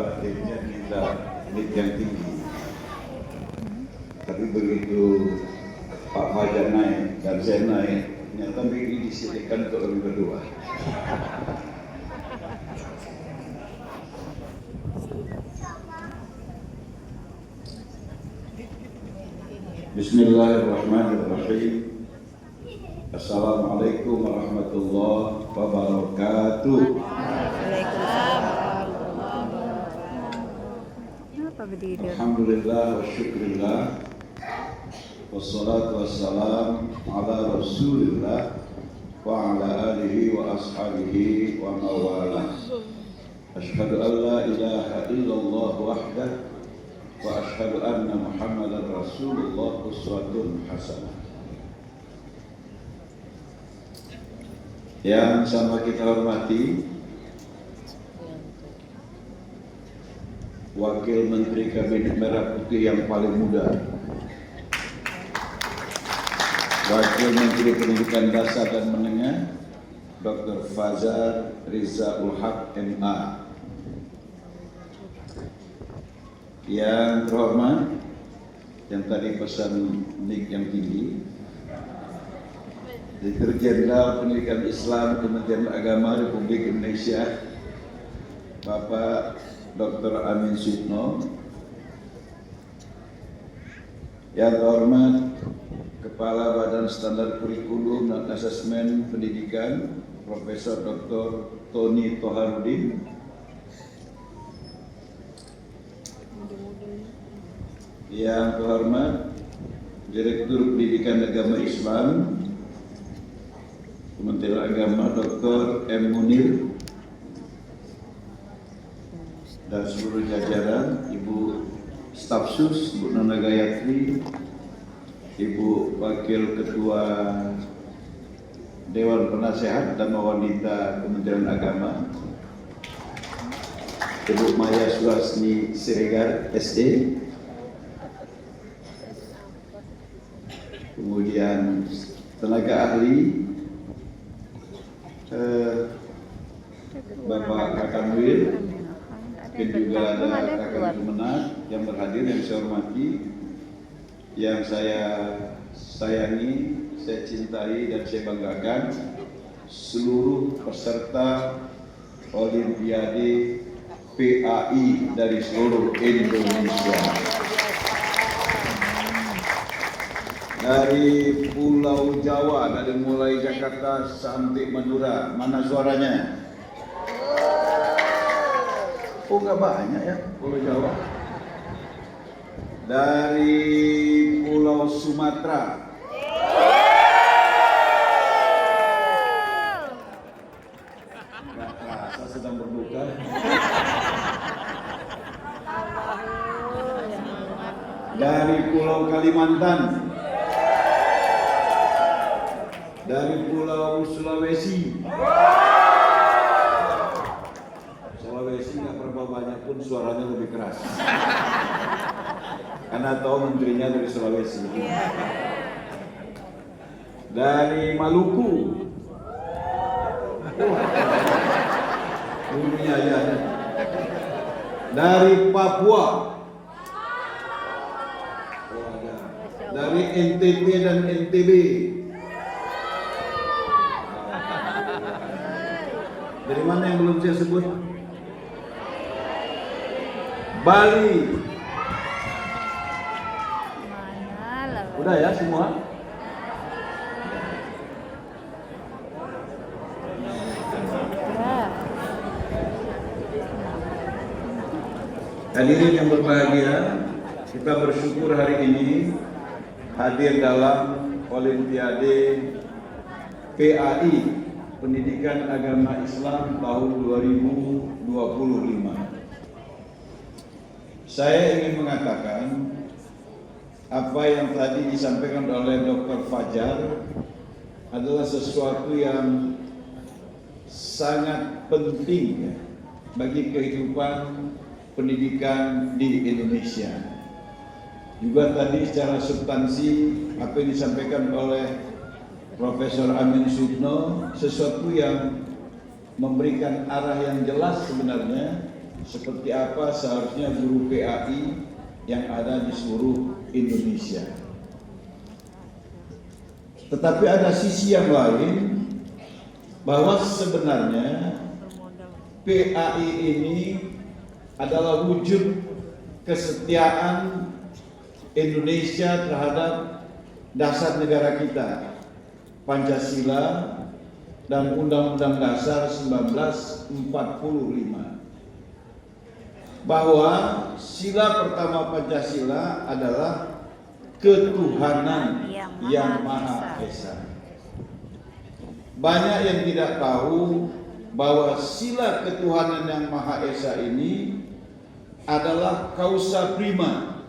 akhirnya kita yang tinggi. Tapi begitu Pak Fajar naik dan saya naik, ternyata BI disediakan untuk kami berdua. Bismillahirrahmanirrahim. Assalamualaikum warahmatullahi wabarakatuh. Alhamdulillah wa syukurillah, wassalatu wassalam ala rasulillah wa ala alihi wa ashabihi wa mawalah. Ashhadu an la ilaha illallah wahdah wa ashhadu anna Muhammadan Rasulullah uswatun hasanah. Yang sama kita hormati Wakil Menteri Kabinet Merah Putih yang paling muda, Wakil Menteri Pendidikan Dasar dan Menengah Dr. Fajar Rizaul Haq MA. Yang terhormat, yang tadi pesan nik yang tinggi, Direktur Jenderal Pendidikan Islam Kementerian Agama Republik Indonesia Bapak Dr. Amin Suyitno. Yang terhormat Kepala Badan Standar Kurikulum dan Asesmen Pendidikan Profesor Dr. Tony Toharudin. Yang terhormat Direktur Pendidikan Agama Islam Kementerian Agama Dr. M. Munir dan seluruh jajaran, Ibu Staf Sus, Bu Nona Gayatri, Ibu Wakil Ketua Dewan Penasehat dan Wanita Kementerian Agama, Ibu Maya Sulasni Siregar, SD, kemudian tenaga ahli, Bapak Kakanwil, dan juga ada Kakak Kemenag yang berhadir, yang saya hormati, yang saya sayangi, saya cintai dan saya banggakan, seluruh peserta Olimpiade PAI dari seluruh Indonesia. Dari Pulau Jawa, dari mulai Jakarta sampai Madura, mana suaranya? Oh, nggak banyak ya Pulau Jawa. Dari Pulau Sumatera, nggak terasa sedang berduka. Dari Pulau Kalimantan, dari Pulau Sulawesi. Sulawesi nggak berapa banyak pun suaranya lebih keras. Karena tahu menterinya dari Sulawesi. Dari Maluku. Bunyinya ya. Dari Papua. Dari NTB dan NTB. Dari mana yang belum saya sebut? Bali. Udah ya semua? Hadirin yang berbahagia, kita bersyukur hari ini hadir dalam Olimpiade PAI Pendidikan Agama Islam tahun 2025. Saya ingin mengatakan apa yang tadi disampaikan oleh Dr. Fajar adalah sesuatu yang sangat penting ya, bagi kehidupan pendidikan di Indonesia. Juga tadi secara substansi apa yang disampaikan oleh Profesor Amin Suyitno sesuatu yang memberikan arah yang jelas sebenarnya seperti apa seharusnya guru PAI yang ada di seluruh Indonesia. Tetapi ada sisi yang lain, bahwa sebenarnya PAI ini adalah wujud kesetiaan Indonesia terhadap dasar negara kita, Pancasila dan Undang-Undang Dasar 1945. Bahwa sila pertama Pancasila adalah ketuhanan yang Maha Esa. Banyak yang tidak tahu bahwa sila ketuhanan yang Maha Esa ini adalah causa prima.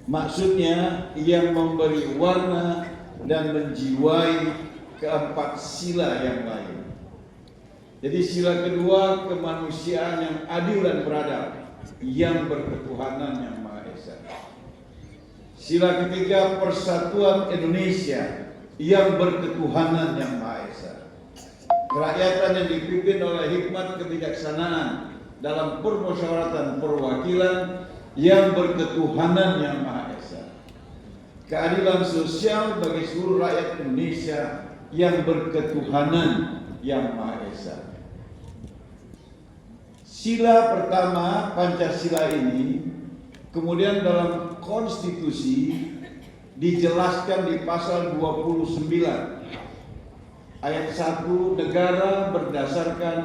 Maksudnya yang memberi warna dan menjiwai keempat sila yang lain. Jadi sila kedua, kemanusiaan yang adil dan beradab, yang berketuhanan yang Maha Esa. Sila ketiga, persatuan Indonesia yang berketuhanan yang Maha Esa. Kerakyatan yang dipimpin oleh hikmat kebijaksanaan dalam permusyawaratan perwakilan yang berketuhanan yang Maha Esa. Keadilan sosial bagi seluruh rakyat Indonesia yang berketuhanan yang Maha Esa. Sila pertama Pancasila ini kemudian dalam konstitusi dijelaskan di pasal 29 ayat 1, negara berdasarkan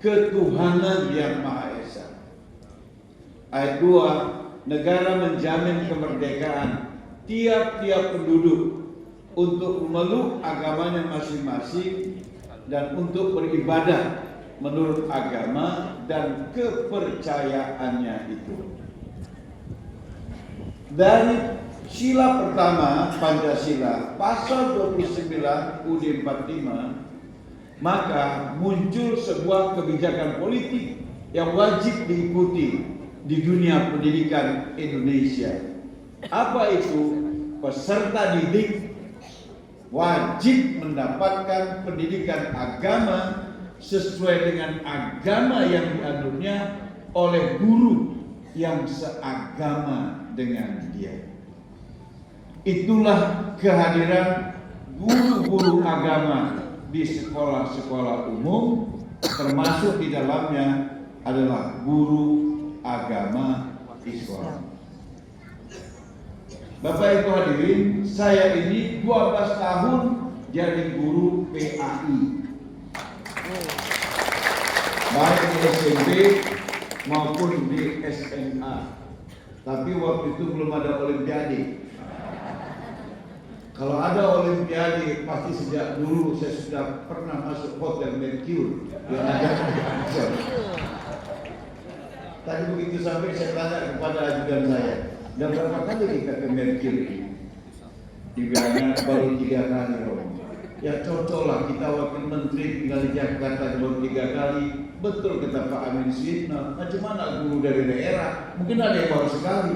ketuhanan yang Maha Esa. Ayat 2, negara menjamin kemerdekaan tiap-tiap penduduk untuk memeluk agamanya masing-masing dan untuk beribadah menurut agama dan kepercayaannya itu. Dari sila pertama Pancasila pasal 29 UUD 45, maka muncul sebuah kebijakan politik yang wajib diikuti di dunia pendidikan Indonesia. Apa itu? Peserta didik wajib mendapatkan pendidikan agama sesuai dengan agama yang dianutnya oleh guru yang seagama dengan dia. Itulah kehadiran guru-guru agama di sekolah-sekolah umum, termasuk di dalamnya adalah guru agama Islam. Bapak Ibu hadirin, saya ini 12 tahun jadi guru PAI. Baik di SMP maupun di SMA. Tapi waktu itu belum ada olimpiade. Kalau ada olimpiade, pasti sejak dulu saya sudah pernah masuk hotel Mercure yang ada di Ancol. Tadi begitu sampai saya tanya kepada ajudan saya, dan berapa kali kita ke Mercure? Dibilangnya baru 3 kali, Romo. Ya cocok lah, kita wakil menteri tinggal di Jakarta baru 3 kali. Betul kata Pak Amin Syidno, macam mana guru dari daerah? Mungkin ada yang baru sekali.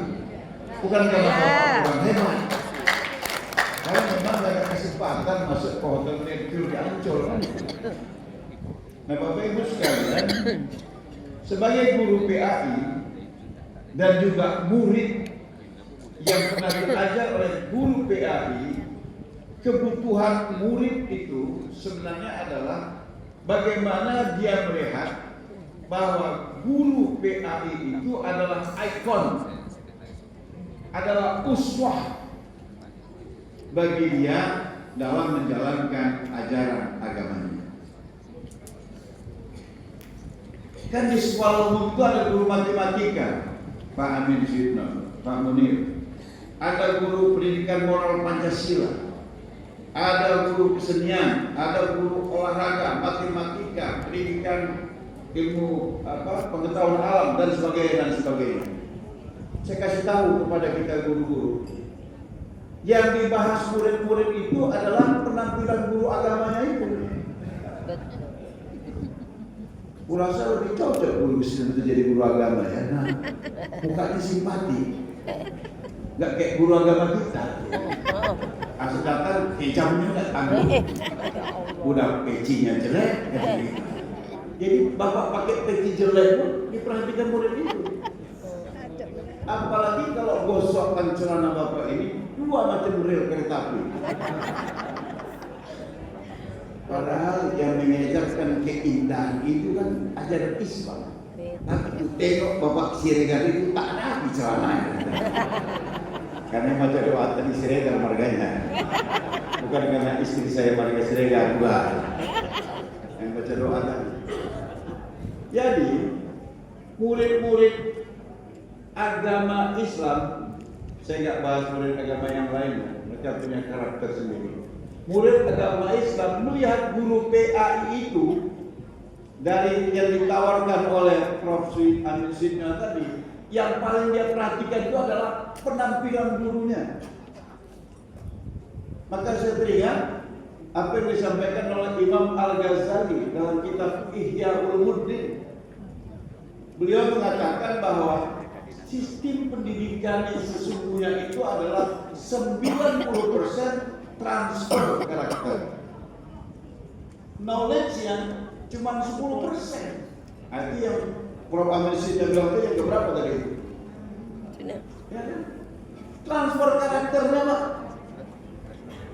Bukan karena Bapak kurang hebat, karena memang ada kesempatan masuk ke hotel Mercure di Ancol. Nah Bapak Ibu sekalian, sebagai guru PAI dan juga murid yang pernah diajar oleh guru PAI, kebutuhan murid itu sebenarnya adalah bagaimana dia melihat bahwa guru PAI itu adalah ikon, adalah uswah bagi dia dalam menjalankan ajaran agamanya. Kan di sekolah umum itu ada guru matematika, Pak Amin Syidno, Pak Munir. Ada guru pendidikan moral Pancasila, ada guru kesenian, ada guru olahraga, matematika, pendidikan ilmu pengetahuan alam dan sebagainya. Saya kasih tahu kepada kita guru-guru, yang dibahas murid-murid itu adalah penampilan guru agamanya itu. Kurasa lebih cocok guru Kristen itu jadi guru agama ya. Nah, mukanya simpati, nggak kayak guru agama kita. Asal datang hijabnya nggak tanggung, udah pecinya jelek. Jadi bapak pakai peci jelek pun diperhatikan murid itu. Apalagi kalau gosokkan celana bapak ini 2 macam rel kereta api. Padahal yang mengajarkan keindahan itu kan ajaran Islam. Tapi itu tengok bapak Siregar itu tak ada api celananya. Karena baca doa tadi Siregar marganya. Bukan karena istri saya marga Siregar, bukan. Yang baca doa tadi. Jadi murid-murid agama Islam, saya nggak bahas murid agama yang lain, mereka punya karakter sendiri. Murid agama Islam melihat guru PAI itu dari yang ditawarkan oleh Prof. Amin Sidna tadi, yang paling dia perhatikan itu adalah penampilan gurunya. Maka saya teringat apa yang disampaikan oleh Imam Al-Ghazali dalam kitab Ihya Ulumuddin. Beliau mengatakan bahwa sistem pendidikan yang sesungguhnya itu adalah 90% transfer karakter. Knowledge yang cuma 10%. Itu yang Prof. Amin Sidna bilang itu yang keberapa tadi? Ya, transfer karakternya Pak.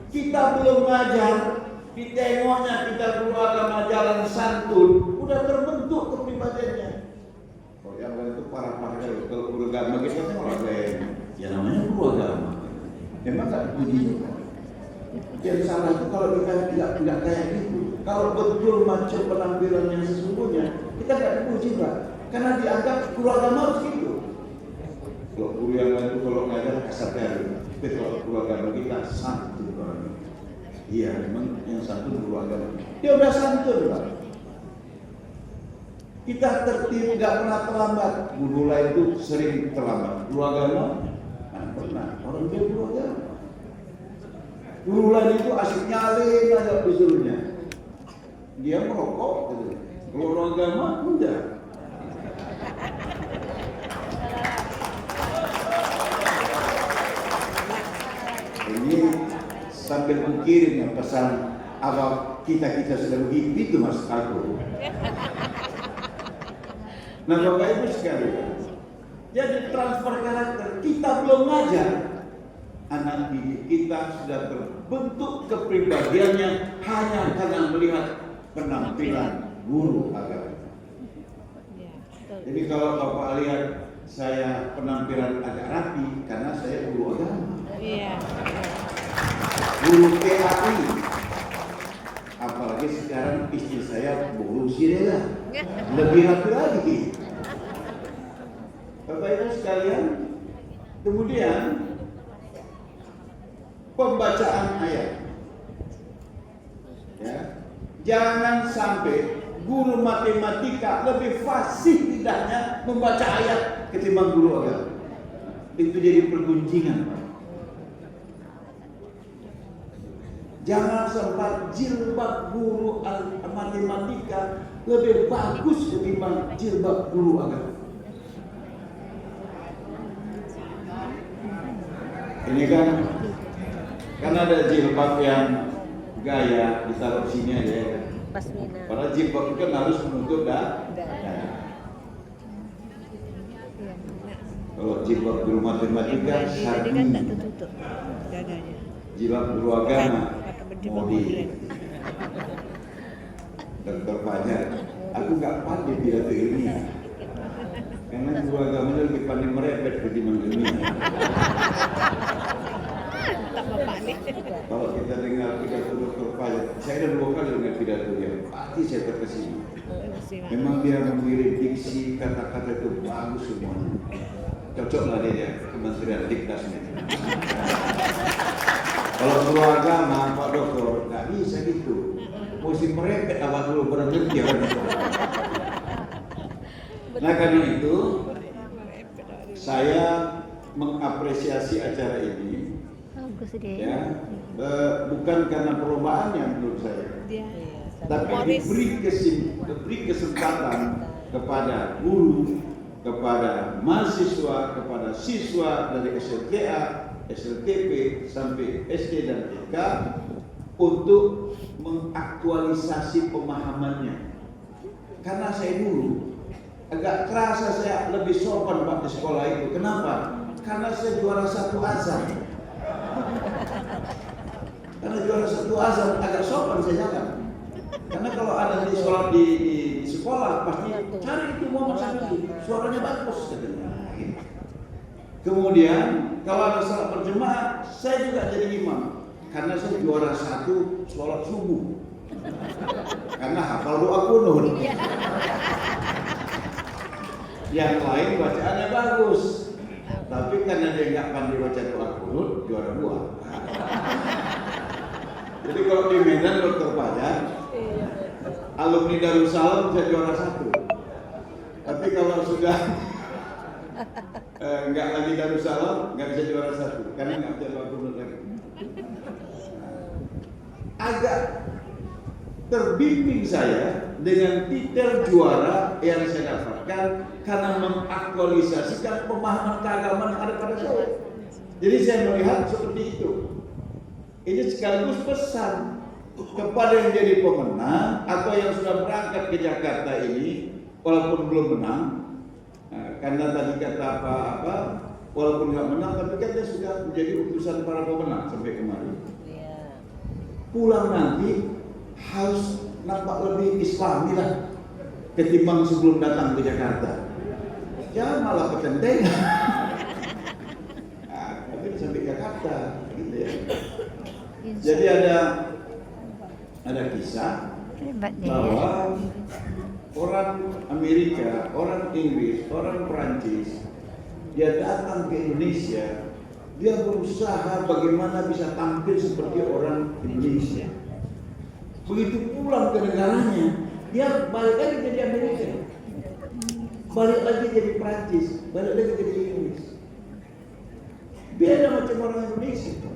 Kita belum ngajar, ditengoknya kita guru agama jalan santun, udah terbentuk kepribadiannya. Kalau yang lain itu parah-parah kalau guru agama kita kan orang lain. Ya namanya guru agama. Memang nggak dipuji juga. Yang salah itu kalau kita tidak kayak gitu. Kalau betul macam penampilan yang sesungguhnya, kita nggak dipuji Pak. Karena dianggap guru agama harus gitu. Kalau guru yang lain itu kalau ngajar kasar kali. Tapi kalau guru agama kita santun orangnya. Iya, memang yang santun guru agama. Dia udah santun Pak. Kita tertib, nggak pernah terlambat. Guru lain itu sering terlambat. Guru agama, nah, pernah. Orang dia guru agama. Guru lain itu asik nyalin aja disuruhnya. Dia merokok gitu. Kalau orang agama enggak. Ini sambil mengirim pesan apa kita sudah begitu itu Mas aku. Nah Bapak Ibu sekalian, jadi transfer karakter kita belum ngajar. Anak didik kita sudah terbentuk kepribadiannya hanya karena melihat penampilan guru agama. Jadi kalau Bapak lihat saya penampilan agak rapi karena saya guru agama. Guru PAI. Apalagi sekarang istri saya guru Sirela. Lebih rapi lagi. Bapak Ibu sekalian, kemudian pembacaan ayat. Ya. Jangan sampai guru matematika lebih fasih tidaknya membaca ayat ketimbang guru agama. Itu jadi pergunjingan. Jangan sempat jilbab guru matematika lebih bagus ketimbang jilbab guru agama. Ini kan ada jilbab yang gaya ditaruh sini aja ya. Padahal jilbab itu kan harus menutup dada. Kalau jilbab guru matematika syar'i. Jilbab guru agama modi. Dr. Fajar, aku nggak pandai pidato ilmiah. Karena guru agamanya lebih pandai merepet ketimbang ilmiah. Kalau kita dengar pidato Dr. Fajar, saya ada 2 kali dengar pidato dia, pasti saya terkesima. Memang dia memilih diksi kata-kata itu bagus semuanya. Cocoklah dia Kementerian Diktasnya. Kalau guru agama, Pak Dokter, nggak bisa gitu. Mesti merepet awal dulu berhenti orang itu. Nah karena itu, saya mengapresiasi acara ini. Ya, bukan karena perlombaannya menurut saya, tapi diberi kesempatan kepada guru, kepada mahasiswa, kepada siswa dari SLTA, SLTP sampai SD dan TK untuk mengaktualisasi pemahamannya. Karena saya dulu agak terasa saya lebih sopan Pak di sekolah itu. Kenapa? Karena saya juara 1 azan. Karena juara 1 azan agak sopan saya jalan. Karena kalau ada di sekolah di sekolah pasti cari itu Muhammad Safi, suaranya bagus katanya. Kemudian kalau ada salat berjemaah, saya juga jadi imam. Karena saya juara 1 sholat subuh. Karena hafal doa kunut. Yang lain bacaannya bagus, tapi karena dia nggak pandai baca doa kunut, juara 2. Jadi kalau di Medan Dr. Fajar, alumni Darussalam bisa juara 1. Tapi kalau sudah nggak lagi Darussalam, nggak bisa juara 1 karena nggak bisa doa kunut lagi. Agak terbimbing saya dengan titel juara yang saya dapatkan karena mengaktualisasikan pemahaman keagamaan yang ada pada saya. Jadi saya melihat seperti itu. Ini sekaligus pesan kepada yang jadi pemenang atau yang sudah berangkat ke Jakarta ini, walaupun belum menang, karena tadi kata apa, walaupun nggak menang, tapi kan dia sudah menjadi utusan para pemenang sampai kemarin. Pulang nanti harus nampak lebih Islami lah ketimbang sebelum datang ke Jakarta. Jangan malah kecendengan. Tapi sampai Jakarta, gitu ya. Jadi ada kisah bahwa orang Amerika, orang Inggris, orang Perancis, dia datang ke Indonesia, dia berusaha bagaimana bisa tampil seperti orang Indonesia. Begitu pulang ke negaranya, dia balik lagi jadi Amerika, balik lagi jadi Perancis, balik lagi jadi Inggris. Beda macam orang Indonesia.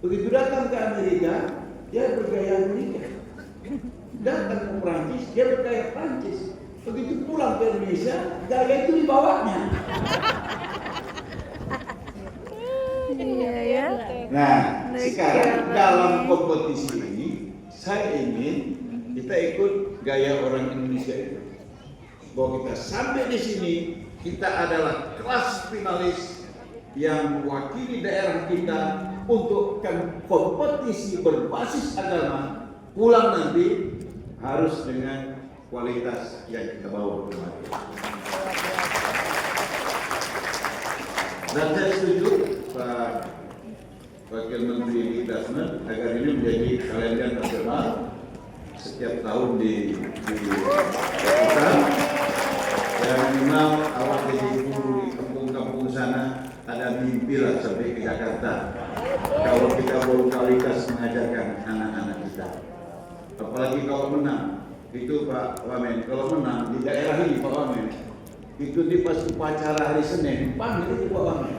Begitu datang ke Amerika, dia bergaya Amerika. Datang ke Perancis, dia bergaya Perancis. Begitu pulang ke Indonesia, gaya itu dibawanya. Nah, sekarang dalam kompetisi ini, saya ingin kita ikut gaya orang Indonesia itu. Bahwa kita sampai di sini, kita adalah kelas finalis yang mewakili daerah kita untuk kompetisi berbasis agama. Pulang nanti harus dengan kualitas yang kita bawa kemari. Dan saya setuju Pak Wakil Menteri Dasmen agar ini menjadi kalender nasional setiap tahun di kita. Dan memang awal jadi guru di kampung-kampung sana ada mimpi lah sampai ke Jakarta. Kalau kita berkualitas mengajarkan anak-anak kita, apalagi kalau menang, itu Pak Wamen. Kalau menang di daerah ini Pak Wamen, itu di pas upacara hari Senin panggil itu Pak Wamen.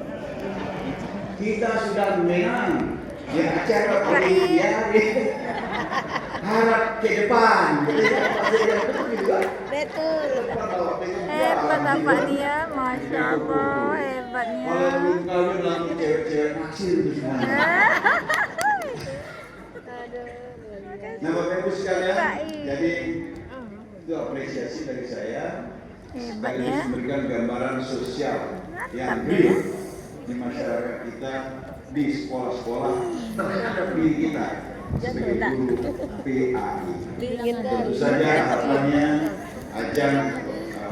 Kita sudah menang ya acara ini ya, harap ke depan. Betul. Hebat Bapak dia, Masya Allah, hebatnya. Kalau belum kawin lagi cewek-cewek naksir itu semuanya. Nah Bapak Ibu sekalian, jadi itu apresiasi dari saya. Sekaligus memberikan gambaran sosial yang real di masyarakat kita, di sekolah-sekolah terhadap diri kita sebagai guru PAI. Tentu saja harapannya ajang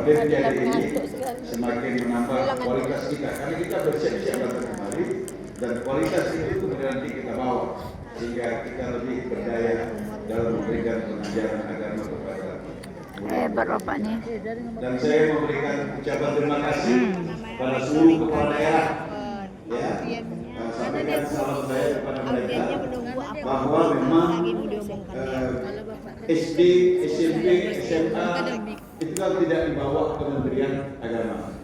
Olimpiade ini semakin menambah kualitas kita, karena kita bersiap-siap datang kemari dan kualitas itu kemudian nanti kita bawa sehingga kita lebih berdaya dalam memberikan pengajaran agama kepada hebat bapaknya. Dan saya memberikan ucapan terima kasih pada seluruh kepala daerah, ya, sampaikan salam saya kepada mereka bahwa memang SD, SMP, SMA itu kan tidak dibawa Kementerian Agama.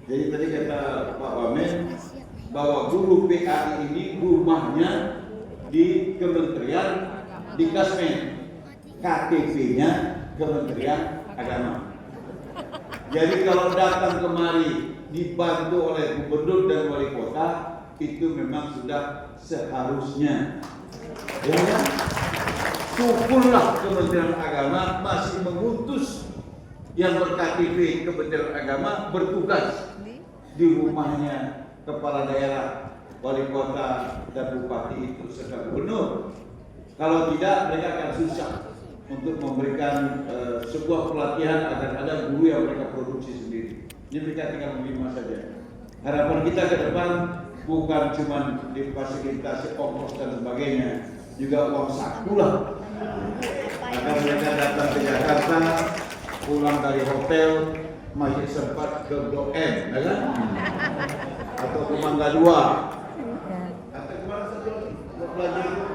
Jadi tadi kata Pak Wamen bahwa guru PAI ini rumahnya di Kementerian, di Kasmen, KTP-nya Kementerian Agama. Jadi kalau datang kemari dibantu oleh gubernur dan wali kota, itu memang sudah seharusnya. Ya, syukurlah Kementerian Agama masih mengutus yang ber-KTP Kementerian Agama bertugas di rumahnya kepala daerah, wali kota, dan bupati itu serta gubernur. Kalau tidak, mereka akan susah untuk memberikan sebuah pelatihan agar ada guru yang mereka produksi sendiri. Jadi mereka tinggal menerima saja. Harapan kita ke depan bukan cuma difasilitasi ongkos dan sebagainya, juga uang saku lah. Agar mereka datang ke Jakarta, pulang dari hotel masih sempat ke Blok M, ya kan? Atau ke Mangga 2. Atau kemana saja belajar itu?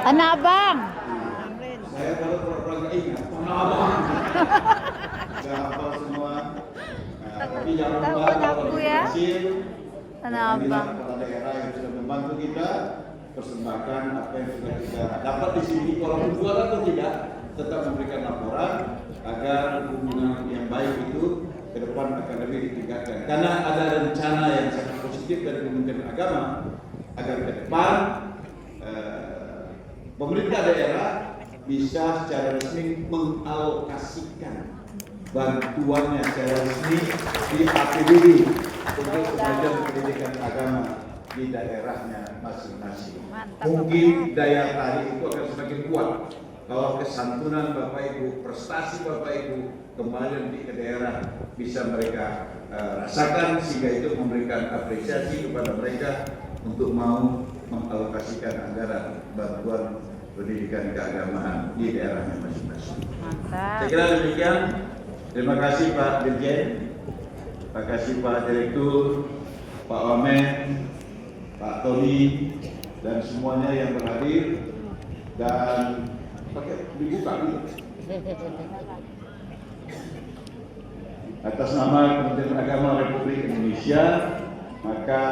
Tanah Abang. Saya kalau pura-pura nggak ingat, Tanah Abang. Saya hafal semua. Nah, tapi jangan lupa kalau berhasil, Tanah Abang. kepala daerah yang sudah membantu kita persembahkan apa yang sudah kita dapat di sini, walaupun jual atau tidak, tetap memberikan laporan agar hubungan yang baik itu ke depan akan lebih ditingkatkan. Karena ada rencana yang sangat positif dari Kementerian Agama agar ke depan pemerintah daerah bisa secara resmi mengalokasikan bantuannya secara resmi di APBD untuk kemajuan pendidikan agama di daerahnya masing-masing. Mungkin daya tarik itu akan semakin kuat kalau kesantunan Bapak Ibu, prestasi Bapak Ibu kembali ke daerah bisa mereka rasakan, sehingga itu memberikan apresiasi kepada mereka untuk mau mengalokasikan anggaran bantuan pendidikan keagamaan di daerahnya masing-masing. Saya kira demikian. Terima kasih Pak Dirjen, terima kasih Pak Direktur, Pak Wamen, Pak Tony, dan semuanya yang berhadir. Dan pakai dibuka dulu. Atas nama Kementerian Agama Republik Indonesia, maka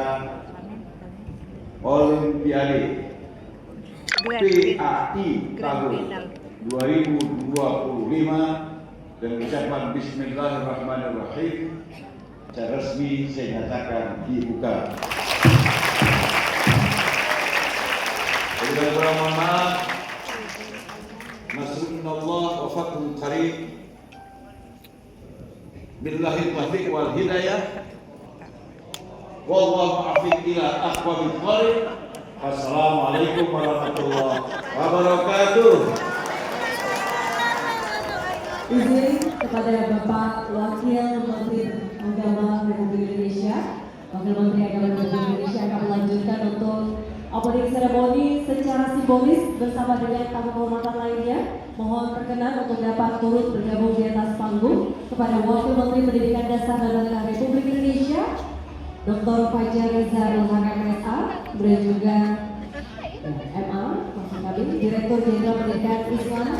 Olimpiade PAI tahun 2025 dan ucapan Bismillahirrahmanirrahim secara resmi saya nyatakan dibuka. Dengan mohon maaf, Nasrullah wa fathul qarib, billahi taufiq wal hidayah, wallahu afiq ila aqwamit thariq. Wassalamualaikum warahmatullahi wabarakatuh. Izin kepada Bapak Wakil Menteri Agama Republik Indonesia, Wakil Menteri Agama Republik Indonesia akan melanjutkan untuk opening ceremony secara simbolis bersama dengan tamu kehormatan lainnya. Mohon perkenan untuk dapat turut bergabung di atas panggung kepada Wakil Menteri Pendidikan Dasar dan Menengah Republik Indonesia, Dr. Fajar Reza Ilham MSA, kemudian juga MA, maksud kami, Direktur Jenderal Pendidikan Islam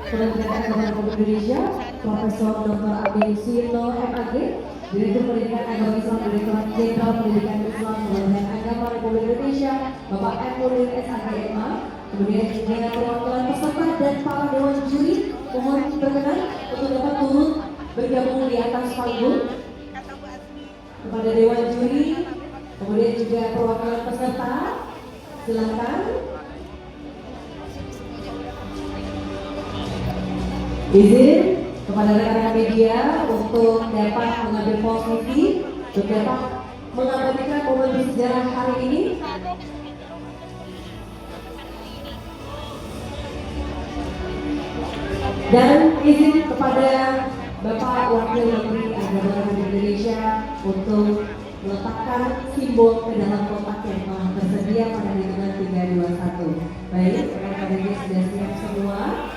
Kementerian Agama Republik Indonesia, Profesor Dr. Amin Suirno MAG, Direktur Pendidikan Agama Islam Direktorat Jenderal Pendidikan Islam Kementerian Agama Republik Indonesia, Bapak M. Nurul SAG MA, kemudian dengan perwakilan peserta dan para dewan juri, mohon berkenan untuk dapat turut bergabung di atas panggung. Kepada dewan juri, kemudian juga perwakilan peserta, silakan. Izin kepada rekan-rekan media untuk dapat mengambil posisi untuk dapat mengabadikan momen bersejarah hari ini. Dan izin kepada Bapak Wakil Menteri Agama Republik Indonesia untuk meletakkan simbol ke dalam kotak yang telah tersedia pada hitungan 3, 2, 1. Baik, rekan-rekan media sudah siap semua.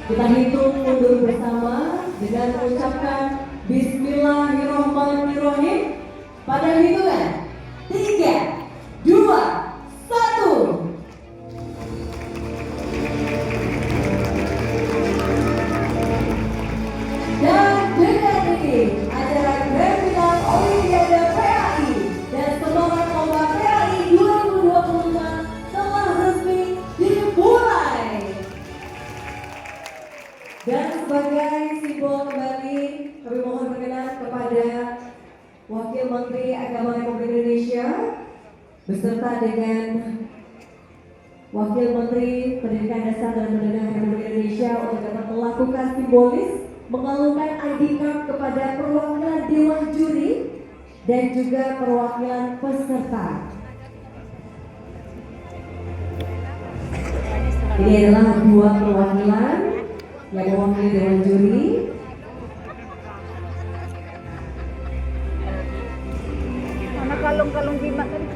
Kita hitung mundur bersama dengan mengucapkan Bismillahirrahmanirrahim pada hitungan 3, 2, 1. Dan dengan ini acara Grand Final Olimpiade PAI dan Semangat Lomba PAI 2025 telah resmi dimulai. Dan sebagai simbol kembali, kami mohon berkenan kepada Wakil Menteri Agama Republik Indonesia beserta dengan Wakil Menteri Pendidikan Dasar dan Menengah Republik Indonesia untuk dapat melakukan simbolis mengalungkan ID card kepada perwakilan Dewan Juri dan juga perwakilan peserta. Ini adalah dua perwakilan yang mewakili Dewan Juri. Mana kalung-kalung Bima tadi?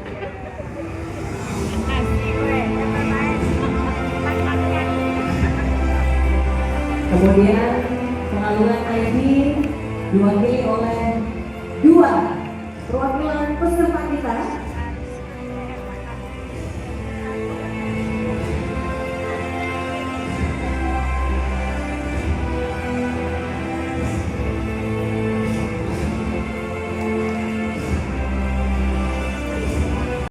Kemudian pengalungan ID diwakili oleh dua perwakilan peserta kita